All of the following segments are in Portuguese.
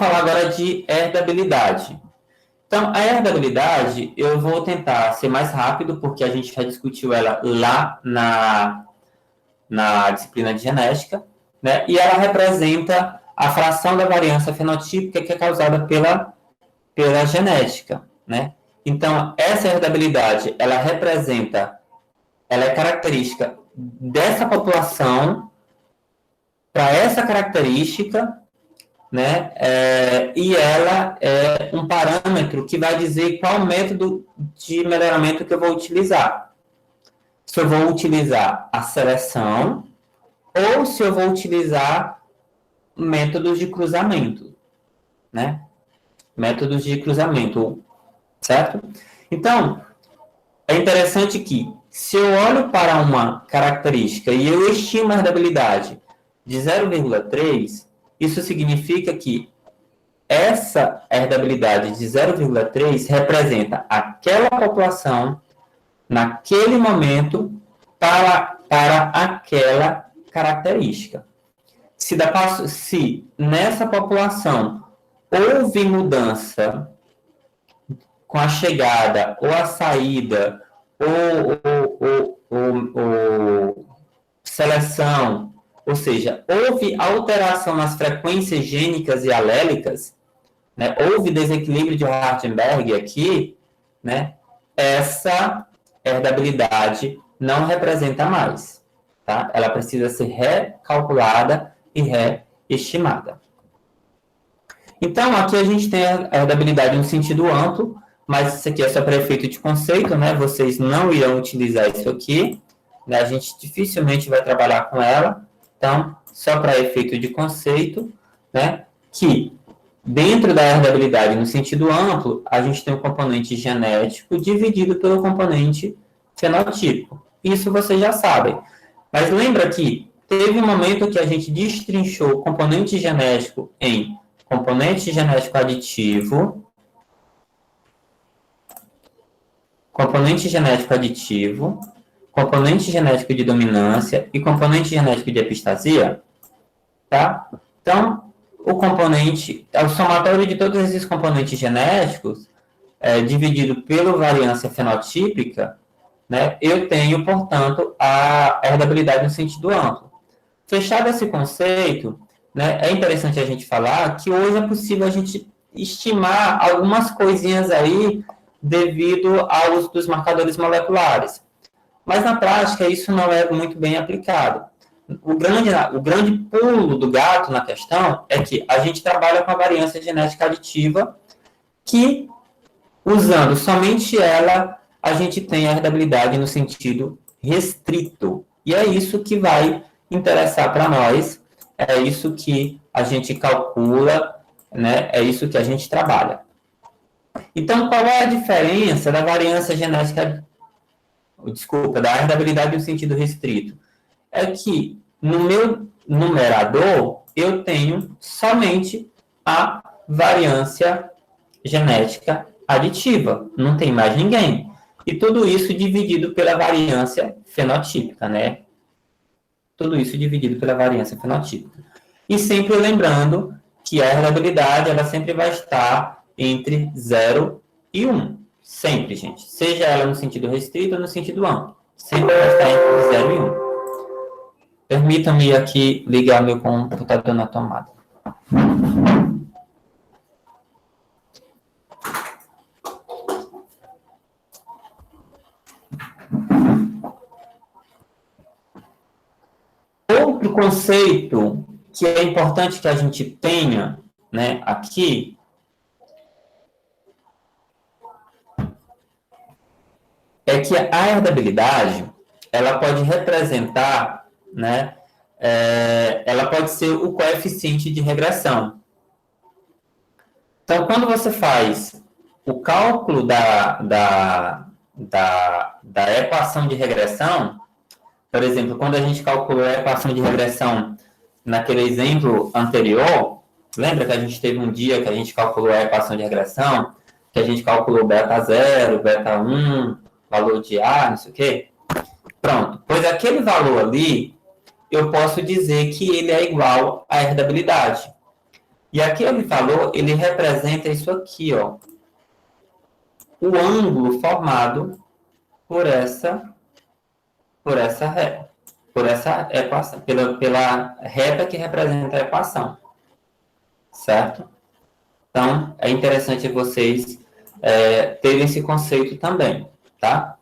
falar agora de herdabilidade. Então, a herdabilidade, eu vou tentar ser mais rápido, porque a gente já discutiu ela lá na disciplina de genética, né? E ela representa a fração da variância fenotípica que é causada pela genética, né? Então, essa herdabilidade, ela é característica dessa população para essa característica, né? E ela é um parâmetro que vai dizer qual método de melhoramento que eu vou utilizar. Se eu vou utilizar a seleção ou se eu vou utilizar métodos de cruzamento, né? Métodos de cruzamento, certo? Então, é interessante que, se eu olho para uma característica e eu estimo a herdabilidade de 0,3, isso significa que essa herdabilidade de 0,3 representa aquela população, naquele momento, para aquela característica. Se nessa população houve mudança com a chegada ou a saída ou seleção, ou seja, houve alteração nas frequências gênicas e alélicas, né? Houve desequilíbrio de Hartenberg aqui, né? Essa herdabilidade não representa mais, tá? Ela precisa ser recalculada e reestimada. Então, aqui a gente tem a herdabilidade no sentido amplo, mas isso aqui é só para efeito de conceito, né? Vocês não irão utilizar isso aqui, né? A gente dificilmente vai trabalhar com ela. Então, só para efeito de conceito, né? Que dentro da herdabilidade no sentido amplo, a gente tem o componente genético dividido pelo componente fenotípico. Isso vocês já sabem. Mas lembra que teve um momento que a gente destrinchou o componente genético em componente genético aditivo, componente genético aditivo, componente genético de dominância e componente genético de epistasia, tá? Então, o somatório de todos esses componentes genéticos, dividido pela variância fenotípica, né, eu tenho, portanto, a herdabilidade no sentido amplo. Fechado esse conceito, né, é interessante a gente falar que hoje é possível a gente estimar algumas coisinhas aí devido ao uso dos marcadores moleculares. Mas, na prática, isso não é muito bem aplicado. O grande pulo do gato na questão é que a gente trabalha com a variância genética aditiva, que, usando somente ela, a gente tem a herdabilidade no sentido restrito. E é isso que vai interessar para nós, é isso que a gente calcula, né? É isso que a gente trabalha. Então, qual é a diferença da variância genética, da herdabilidade no sentido restrito? É que no meu numerador eu tenho somente a variância genética aditiva, não tem mais ninguém. E tudo isso dividido pela variância fenotípica, né? Tudo isso dividido pela variância fenotípica. E sempre lembrando que a herdabilidade, ela sempre vai estar entre 0 e 1. Sempre, gente. Seja ela no sentido restrito ou no sentido amplo. Sempre vai estar entre 0 e 1. Permita-me aqui ligar meu computador na tomada. Outro conceito que é importante que a gente tenha, né, aqui, é que a herdabilidade, ela pode representar, né, ela pode ser o coeficiente de regressão. Então, quando você faz o cálculo da equação de regressão, por exemplo, quando a gente calculou a equação de regressão naquele exemplo anterior, lembra que a gente teve um dia que a gente calculou a equação de regressão, que a gente calculou beta 0, beta 1, valor de A, não sei o quê? Pronto. Pois aquele valor ali, eu posso dizer que ele é igual à herdabilidade. E aquele valor, ele representa isso aqui, ó. O ângulo formado por essa equação, pela reta que representa a equação, certo? Então, é interessante vocês terem esse conceito também, tá?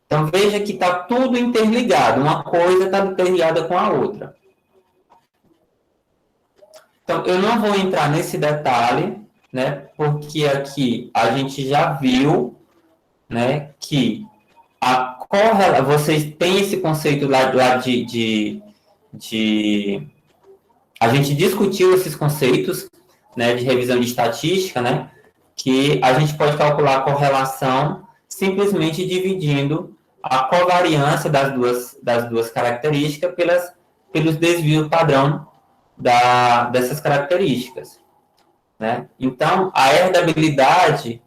Então, veja que está tudo interligado, uma coisa está interligada com a outra. Então, eu não vou entrar nesse detalhe, né, porque aqui a gente já viu, né, que vocês têm esse conceito lá de... A gente discutiu esses conceitos, né, de revisão de estatística, né, que a gente pode calcular a correlação simplesmente dividindo a covariância das duas características pelos desvios padrão dessas características, né? Então, a herdabilidade,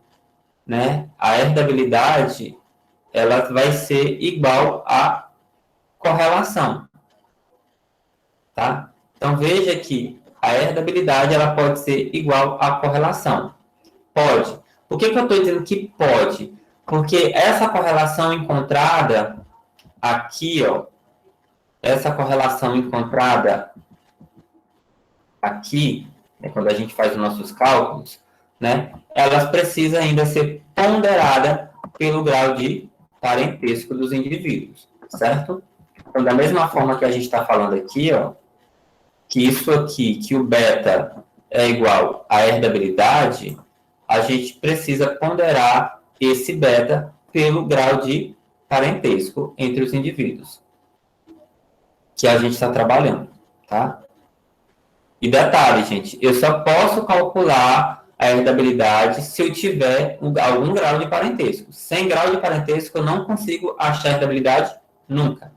ela vai ser igual à correlação, tá? Então, veja que a herdabilidade, ela pode ser igual à correlação. Pode. Por que eu estou dizendo que pode? Porque essa correlação encontrada aqui, ó, essa correlação encontrada aqui, né, quando a gente faz os nossos cálculos, né, elas precisam ainda ser ponderadas pelo grau de parentesco dos indivíduos, certo? Então, da mesma forma que a gente está falando aqui, ó, que isso aqui, que o beta é igual à herdabilidade, a gente precisa ponderar esse beta pelo grau de parentesco entre os indivíduos que a gente está trabalhando, tá? E detalhe, gente, eu só posso calcular a herdabilidade se eu tiver algum grau de parentesco. Sem grau de parentesco, eu não consigo achar a herdabilidade nunca,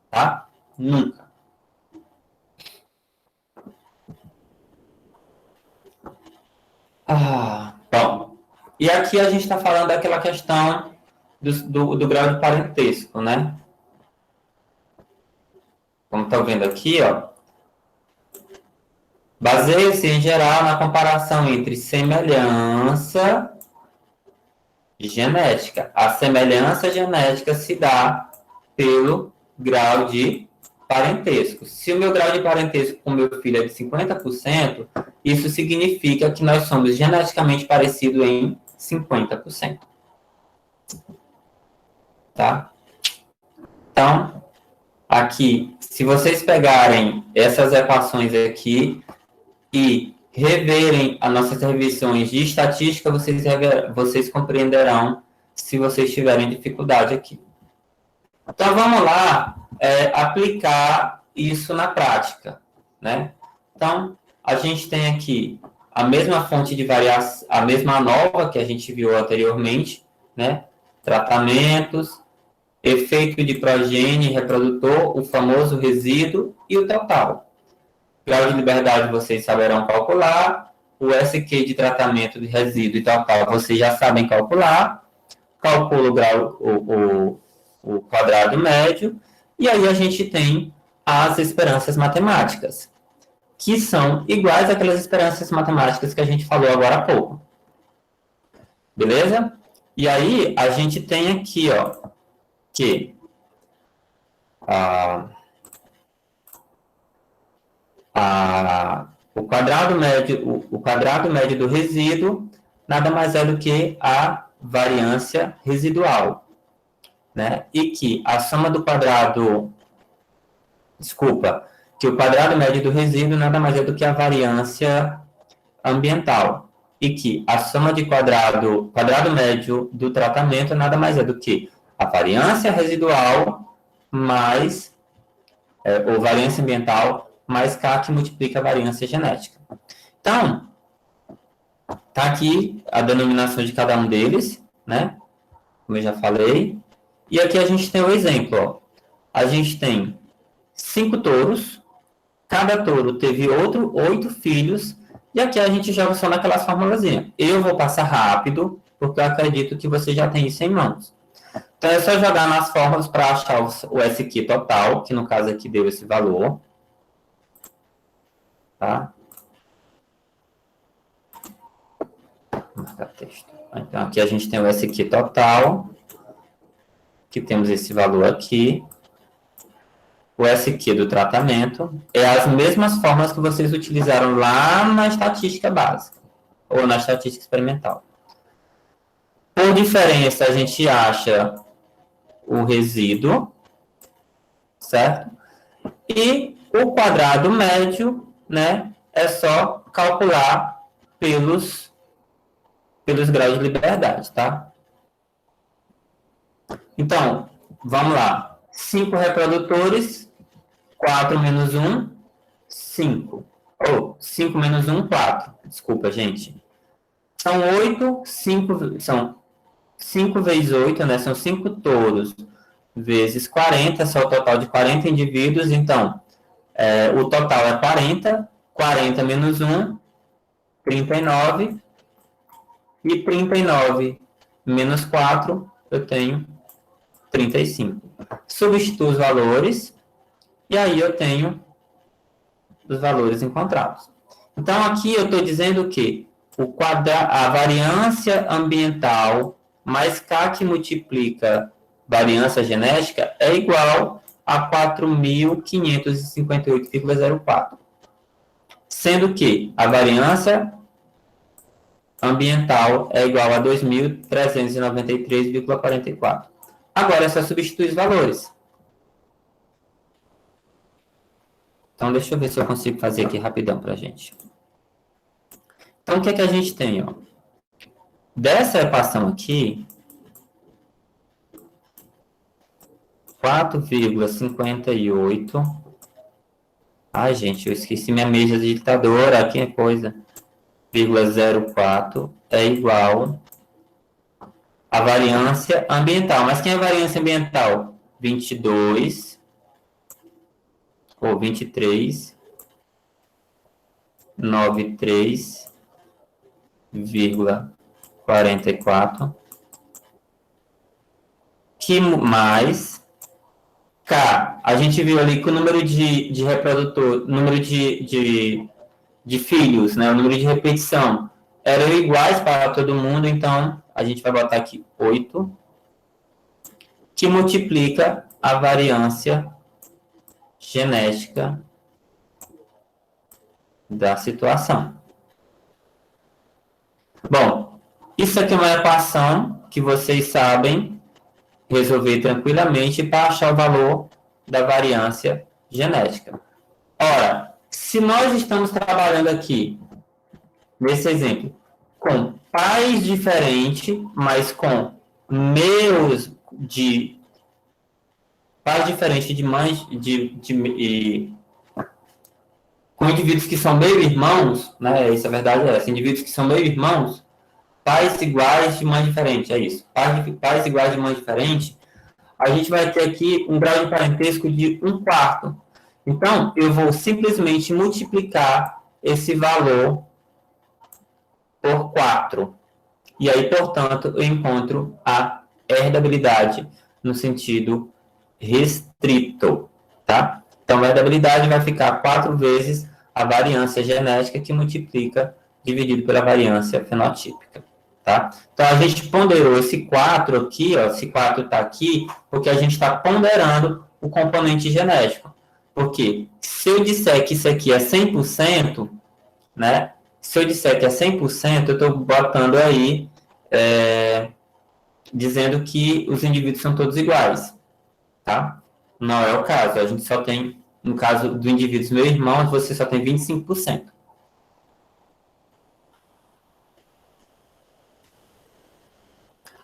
tá? Nunca. Bom. E aqui a gente está falando daquela questão do grau de parentesco, né? Como está vendo aqui, ó. Baseia-se, em geral, na comparação entre semelhança e genética. A semelhança genética se dá pelo grau de parentesco. Se o meu grau de parentesco com o meu filho é de 50%, isso significa que nós somos geneticamente parecidos em 50%. Tá? Então, aqui, se vocês pegarem essas equações aqui e reverem as nossas revisões de estatística, vocês compreenderão se vocês tiverem dificuldade aqui. Então, vamos lá aplicar isso na prática, né? Então, a gente tem aqui a mesma fonte de variação, a mesma ANOVA que a gente viu anteriormente, né? Tratamentos, efeito de progênie reprodutor, o famoso resíduo e o total. Grau de liberdade vocês saberão calcular, o SQ de tratamento de resíduo e total vocês já sabem calcular, calcula o grau, o quadrado médio, e aí a gente tem as esperanças matemáticas, que são iguais àquelas esperanças matemáticas que a gente falou agora há pouco. Beleza? E aí a gente tem aqui, ó, que o quadrado médio do resíduo nada mais é do que a variância residual, né? E que a soma do quadrado, que o quadrado médio do resíduo nada mais é do que a variância ambiental. E que a soma de quadrado médio do tratamento nada mais é do que a variância residual mais, ou variância ambiental, mais K que multiplica a variância genética. Então, tá aqui a denominação de cada um deles, né? Como eu já falei. E aqui a gente tem o exemplo, ó. A gente tem 5 touros, cada touro teve 8 filhos, e aqui a gente joga só naquelas formulazinhas. Eu vou passar rápido, porque eu acredito que você já tem isso em mãos. Então é só jogar nas fórmulas para achar o SQ total, que no caso aqui deu esse valor. Tá? marcar texto. Então, aqui a gente tem o SQ total, que temos esse valor aqui. O SQ do tratamento é as mesmas formas que vocês utilizaram lá na estatística básica, ou na estatística experimental. Por diferença, a gente acha o resíduo, certo? E o quadrado médio, né, é só calcular pelos graus de liberdade, tá? Então, vamos lá. 5 reprodutores, 4 menos 1, 5. Ou 5 menos 1, 4. Desculpa, gente. São 8, 5, são 5 vezes 8, né? São 5 touros vezes 40, só o total de 40 indivíduos. Então, o total é 40, 40 menos 1, 39, e 39 menos 4, eu tenho 35. Substituo os valores, e aí eu tenho os valores encontrados. Então, aqui eu estou dizendo que a variância ambiental mais K que multiplica variância genética é igual a 4.558,04. Sendo que a variância ambiental é igual a 2.393,44. Agora é só substituir os valores. Então, deixa eu ver se eu consigo fazer aqui rapidão para a gente. Então, o que é que a gente tem? Ó? Dessa equação aqui, 4,58. Ai, gente, eu esqueci minha mesa digitadora. Aqui é coisa. 0,04 é igual a variância ambiental. Mas quem é a variância ambiental? 22 ou 23, 93,44, que mais K. A gente viu ali que o número de reprodutor, número de filhos, né, o número de repetição, eram iguais para todo mundo, então a gente vai botar aqui 8, que multiplica a variância genética da situação. Bom, isso aqui é uma equação que vocês sabem resolver tranquilamente para achar o valor da variância genética. Ora, se nós estamos trabalhando aqui, nesse exemplo, com pais diferentes, mas com pais diferentes de mães, com indivíduos que são meio irmãos, né? Isso é verdade, indivíduos que são meio irmãos, pais iguais de mães diferentes, é isso. Pais iguais de mães diferentes, a gente vai ter aqui um grau de parentesco de 1/4. Então, eu vou simplesmente multiplicar esse valor por 4. E aí, portanto, eu encontro a herdabilidade no sentido restrito, tá? Então, a herdabilidade vai ficar 4 vezes a variância genética que multiplica dividido pela variância fenotípica, tá? Então, a gente ponderou esse 4 aqui, ó, esse 4 está aqui, porque a gente está ponderando o componente genético. Porque se eu disser que isso aqui é 100%, né? Se eu disser que é 100%, eu estou botando aí, dizendo que os indivíduos são todos iguais, tá? Não é o caso. A gente só tem, no caso do indivíduo meu irmão, você só tem 25%.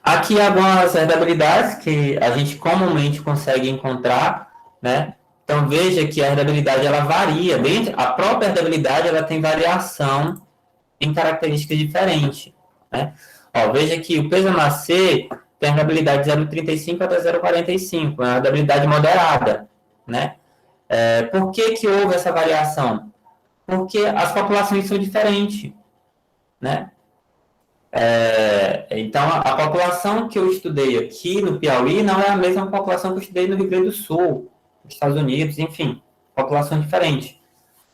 Aqui algumas herdabilidades que a gente comumente consegue encontrar, né? Então, veja que a herdabilidade, ela varia. A própria herdabilidade, ela tem variação em características diferentes, né? Ó, veja que o peso a nascer tem a herdabilidade de 0,35 até 0,45, é uma herdabilidade moderada, né? Por que houve essa variação? Porque as populações são diferentes, né? Então, a população que eu estudei aqui no Piauí não é a mesma população que eu estudei no Rio Grande do Sul, nos Estados Unidos, enfim, população diferente,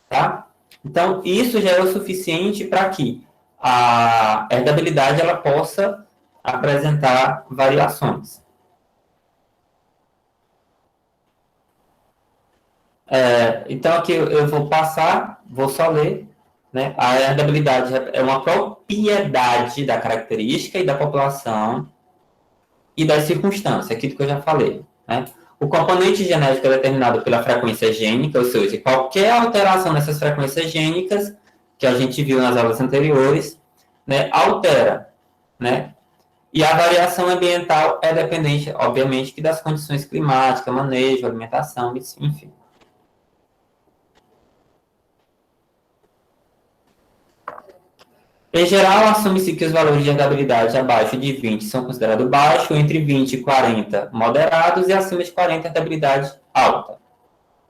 tá? Então, isso já é o suficiente para que a herdabilidade ela possa apresentar variações. Então, aqui eu vou passar, vou só ler, né? A herdabilidade é uma propriedade da característica e da população e das circunstâncias, aquilo que eu já falei, né? O componente genético é determinado pela frequência gênica, ou seja, qualquer alteração nessas frequências gênicas, que a gente viu nas aulas anteriores, né, altera, né? E a variação ambiental é dependente, obviamente, das condições climáticas, manejo, alimentação, enfim. Em geral, assume-se que os valores de herdabilidade abaixo de 20 são considerados baixos, entre 20 e 40 moderados e acima de 40 herdabilidade alta.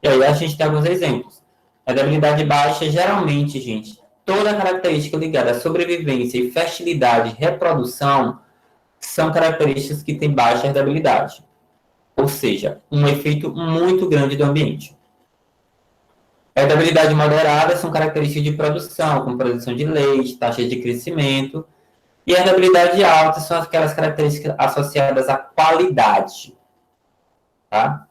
E aí a gente tem alguns exemplos. Herdabilidade baixa, geralmente, gente, toda característica ligada à sobrevivência e fertilidade e reprodução são características que têm baixa herdabilidade. Ou seja, um efeito muito grande do ambiente. A herdabilidade moderada são características de produção, como produção de leite, taxa de crescimento. E a herdabilidade alta são aquelas características associadas à qualidade. Tá?